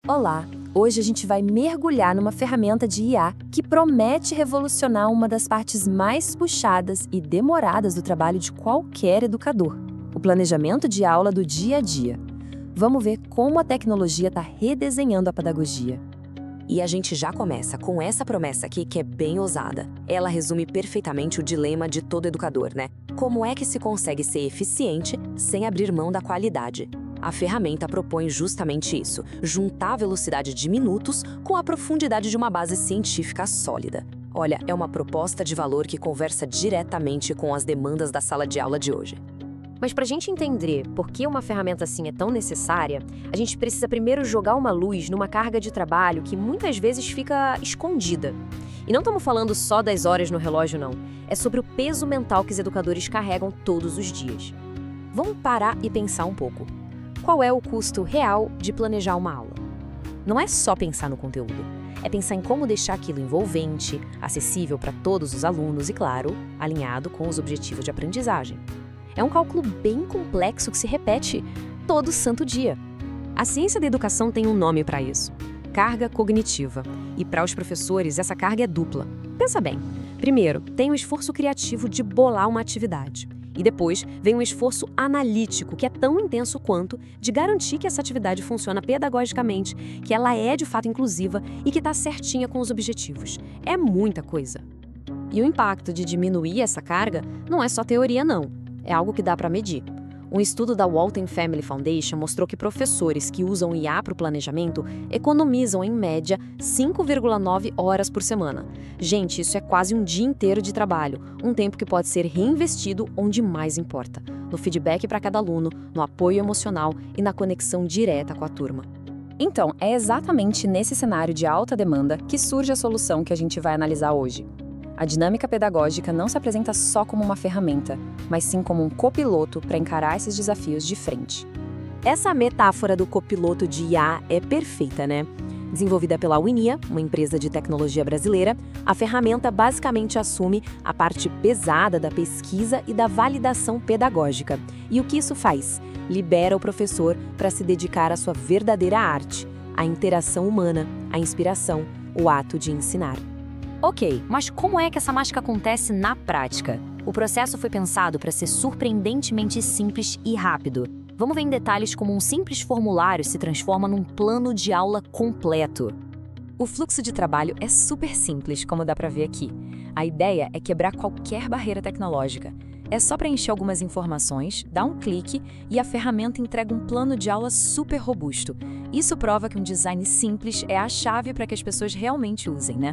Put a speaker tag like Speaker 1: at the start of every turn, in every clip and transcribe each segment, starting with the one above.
Speaker 1: Olá! Hoje a gente vai mergulhar numa ferramenta de IA que promete revolucionar uma das partes mais puxadas e demoradas do trabalho de qualquer educador: o planejamento de aula do dia a dia. Vamos ver como a tecnologia está redesenhando a pedagogia.
Speaker 2: E a gente já começa com essa promessa aqui que é bem ousada. Ela resume perfeitamente o dilema de todo educador, né? Como é que se consegue ser eficiente sem abrir mão da qualidade? A ferramenta propõe justamente isso: juntar a velocidade de minutos com a profundidade de uma base científica sólida. Olha, é uma proposta de valor que conversa diretamente com as demandas da sala de aula de hoje.
Speaker 3: Mas para a gente entender por que uma ferramenta assim é tão necessária, a gente precisa primeiro jogar uma luz numa carga de trabalho que muitas vezes fica escondida. E não estamos falando só das horas no relógio, não. É sobre o peso mental que os educadores carregam todos os dias. Vamos parar e pensar um pouco. Qual é o custo real de planejar uma aula? Não é só pensar no conteúdo. É pensar em como deixar aquilo envolvente, acessível para todos os alunos e, claro, alinhado com os objetivos de aprendizagem. É um cálculo bem complexo que se repete todo santo dia. A ciência da educação tem um nome para isso: carga cognitiva. E para os professores, essa carga é dupla. Pensa bem. Primeiro, tem o esforço criativo de bolar uma atividade. E depois vem um esforço analítico, que é tão intenso quanto de garantir que essa atividade funciona pedagogicamente, que ela é de fato inclusiva e que está certinha com os objetivos. É muita coisa. E o impacto de diminuir essa carga não é só teoria, não. É algo que dá para medir. Um estudo da Walton Family Foundation mostrou que professores que usam IA para o planejamento economizam, em média, 5,9 horas por semana. Gente, isso é quase um dia inteiro de trabalho, um tempo que pode ser reinvestido onde mais importa: no feedback para cada aluno, no apoio emocional e na conexão direta com a turma.
Speaker 1: Então, é exatamente nesse cenário de alta demanda que surge a solução que a gente vai analisar hoje. A dinâmica pedagógica não se apresenta só como uma ferramenta, mas sim como um copiloto para encarar esses desafios de frente.
Speaker 2: Essa metáfora do copiloto de IA é perfeita, né? Desenvolvida pela Winia, uma empresa de tecnologia brasileira, a ferramenta basicamente assume a parte pesada da pesquisa e da validação pedagógica. E o que isso faz? Libera o professor para se dedicar à sua verdadeira arte, a interação humana, a inspiração, o ato de ensinar.
Speaker 3: Ok, mas como é que essa mágica acontece na prática? O processo foi pensado para ser surpreendentemente simples e rápido. Vamos ver em detalhes como um simples formulário se transforma num plano de aula completo.
Speaker 1: O fluxo de trabalho é super simples, como dá para ver aqui. A ideia é quebrar qualquer barreira tecnológica. É só preencher algumas informações, dar um clique e a ferramenta entrega um plano de aula super robusto. Isso prova que um design simples é a chave para que as pessoas realmente usem, né?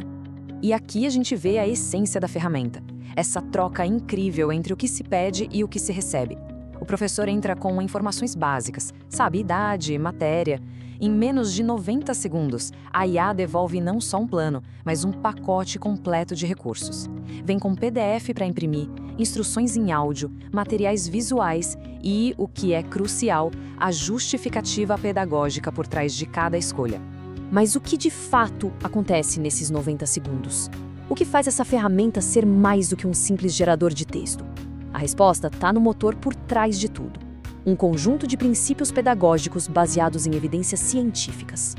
Speaker 1: E aqui a gente vê a essência da ferramenta, essa troca incrível entre o que se pede e o que se recebe. O professor entra com informações básicas, sabe, idade, matéria. Em menos de 90 segundos, a IA devolve não só um plano, mas um pacote completo de recursos. Vem com PDF para imprimir, instruções em áudio, materiais visuais e, o que é crucial, a justificativa pedagógica por trás de cada escolha.
Speaker 3: Mas o que de fato acontece nesses 90 segundos? O que faz essa ferramenta ser mais do que um simples gerador de texto? A resposta está no motor por trás de tudo: um conjunto de princípios pedagógicos baseados em evidências científicas.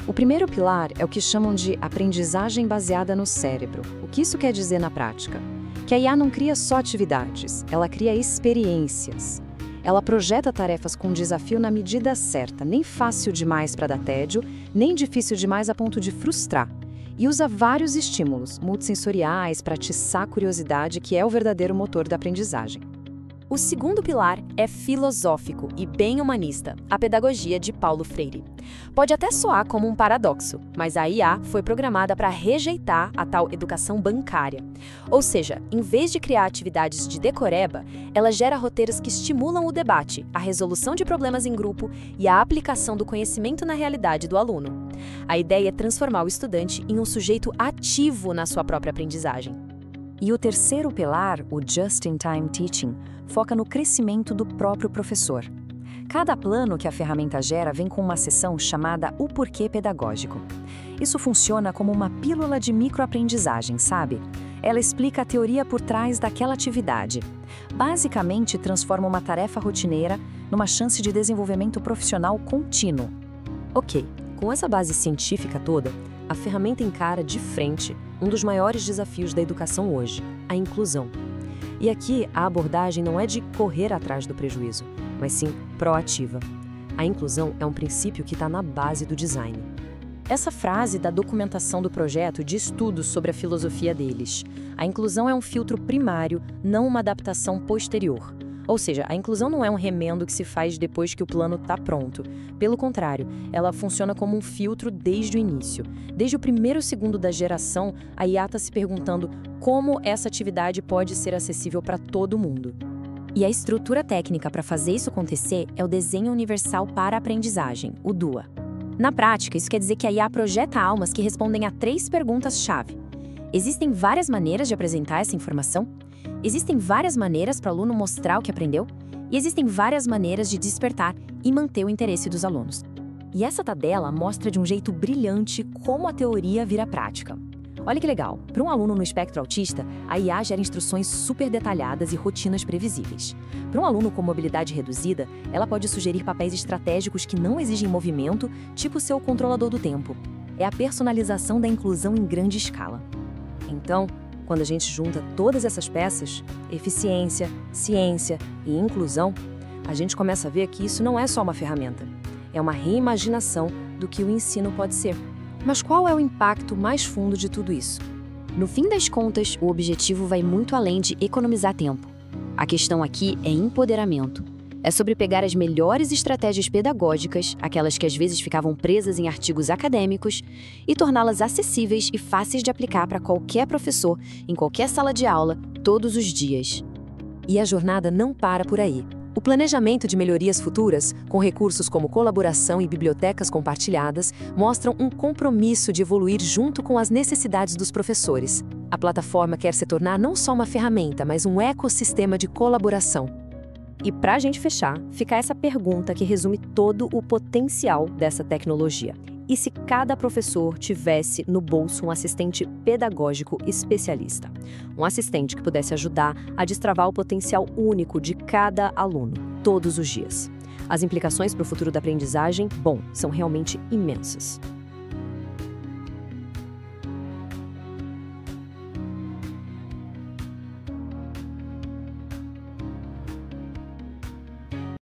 Speaker 1: O primeiro pilar é o que chamam de aprendizagem baseada no cérebro. O que isso quer dizer na prática? Que a IA não cria só atividades, ela cria experiências. Ela projeta tarefas com desafio na medida certa, nem fácil demais para dar tédio, nem difícil demais a ponto de frustrar. E usa vários estímulos multissensoriais para atiçar a curiosidade, que é o verdadeiro motor da aprendizagem.
Speaker 3: O segundo pilar é filosófico e bem humanista: a pedagogia de Paulo Freire. Pode até soar como um paradoxo, mas a IA foi programada para rejeitar a tal educação bancária. Ou seja, em vez de criar atividades de decoreba, ela gera roteiros que estimulam o debate, a resolução de problemas em grupo e a aplicação do conhecimento na realidade do aluno. A ideia é transformar o estudante em um sujeito ativo na sua própria aprendizagem.
Speaker 1: E o terceiro pilar, o Just-in-Time Teaching, foca no crescimento do próprio professor. Cada plano que a ferramenta gera vem com uma seção chamada O Porquê Pedagógico. Isso funciona como uma pílula de microaprendizagem, sabe? Ela explica a teoria por trás daquela atividade. Basicamente, transforma uma tarefa rotineira numa chance de desenvolvimento profissional contínuo. Ok,
Speaker 3: Com essa base científica toda, a ferramenta encara de frente um dos maiores desafios da educação hoje, a inclusão. E aqui a abordagem não é de correr atrás do prejuízo, mas sim proativa. A inclusão é um princípio que está na base do design.
Speaker 1: Essa frase da documentação do projeto diz tudo sobre a filosofia deles. A inclusão é um filtro primário, não uma adaptação posterior. Ou seja, a inclusão não é um remendo que se faz depois que o plano está pronto. Pelo contrário, ela funciona como um filtro desde o início. Desde o primeiro segundo da geração, a IA está se perguntando como essa atividade pode ser acessível para todo mundo.
Speaker 2: E a estrutura técnica para fazer isso acontecer é o Desenho Universal para a Aprendizagem, o DUA. Na prática, isso quer dizer que a IA projeta almas que respondem a 3 perguntas-chave. Existem várias maneiras de apresentar essa informação? Existem várias maneiras para o aluno mostrar o que aprendeu? E existem várias maneiras de despertar e manter o interesse dos alunos. E essa tabela mostra de um jeito brilhante como a teoria vira prática. Olha que legal, para um aluno no espectro autista, a IA gera instruções super detalhadas e rotinas previsíveis. Para um aluno com mobilidade reduzida, ela pode sugerir papéis estratégicos que não exigem movimento, tipo ser o controlador do tempo. É a personalização da inclusão em grande escala. Então, quando a gente junta todas essas peças, eficiência, ciência e inclusão, a gente começa a ver que isso não é só uma ferramenta, é uma reimaginação do que o ensino pode ser. Mas qual é o impacto mais fundo de tudo isso? No fim das contas, o objetivo vai muito além de economizar tempo. A questão aqui é empoderamento. É sobre pegar as melhores estratégias pedagógicas, aquelas que às vezes ficavam presas em artigos acadêmicos, e torná-las acessíveis e fáceis de aplicar para qualquer professor, em qualquer sala de aula, todos os dias.
Speaker 3: E a jornada não para por aí. O planejamento de melhorias futuras, com recursos como colaboração e bibliotecas compartilhadas, mostram um compromisso de evoluir junto com as necessidades dos professores. A plataforma quer se tornar não só uma ferramenta, mas um ecossistema de colaboração. E para a gente fechar, fica essa pergunta que resume todo o potencial dessa tecnologia. E se cada professor tivesse no bolso um assistente pedagógico especialista? Um assistente que pudesse ajudar a destravar o potencial único de cada aluno, todos os dias. As implicações para o futuro da aprendizagem, são realmente imensas.